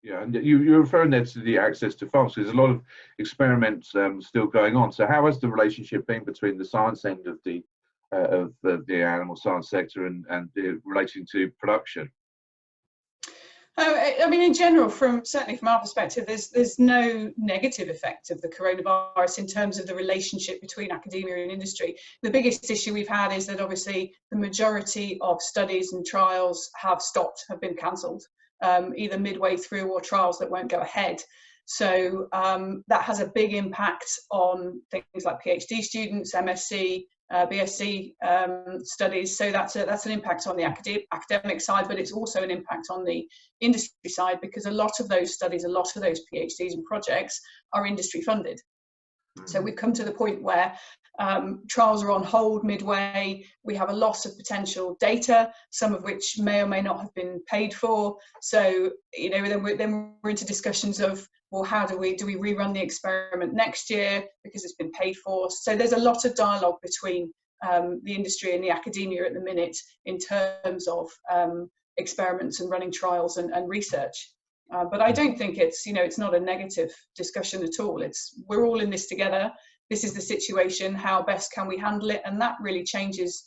Yeah, and you're referring there to the access to farms. There's a lot of experiments still going on. So how has the relationship been between the science end of the animal science sector and relating to production? I mean, in general, certainly from our perspective, there's no negative effect of the coronavirus in terms of the relationship between academia and industry. The biggest issue we've had is that obviously the majority of studies and trials have been cancelled, either midway through or trials that won't go ahead. So that has a big impact on things like PhD students, MSc, BSc studies. So that's an impact on the academic side, but it's also an impact on the industry side, because a lot of those studies, a lot of those PhDs and projects are industry funded. So we've come to the point where trials are on hold midway. We have a loss of potential data, some of which may or may not have been paid for. So, you know, then we're into discussions of, well, how do we rerun the experiment next year because it's been paid for? So there's a lot of dialogue between the industry and the academia at the minute in terms of experiments and running trials and research. But I don't think it's not a negative discussion at all. We're all in this together. This is the situation. How best can we handle it? And that really changes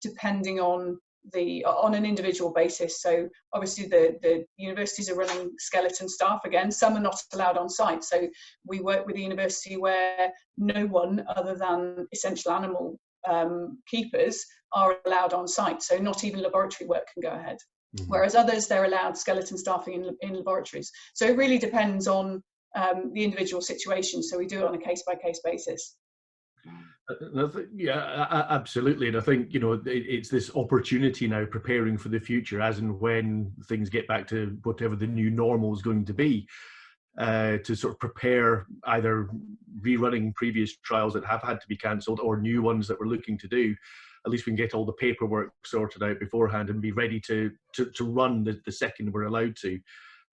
depending on an individual basis. So obviously the universities are running skeleton staff again. Some are not allowed on site. So we work with a university where no one other than essential animal keepers are allowed on site. So not even laboratory work can go ahead. Whereas others, they're allowed skeleton staffing in laboratories. So it really depends on the individual situation. So we do it on a case-by-case basis. Yeah, absolutely. And I think, you know, it's this opportunity now preparing for the future as and when things get back to whatever the new normal is going to be, to sort of prepare either rerunning previous trials that have had to be cancelled or new ones that we're looking to do. At least we can get all the paperwork sorted out beforehand and be ready to run the second we're allowed to.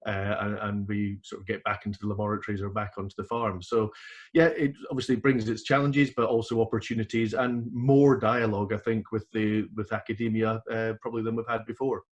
And we sort of get back into the laboratories or back onto the farm. So yeah, it obviously brings its challenges, but also opportunities and more dialogue, I think, with academia probably than we've had before.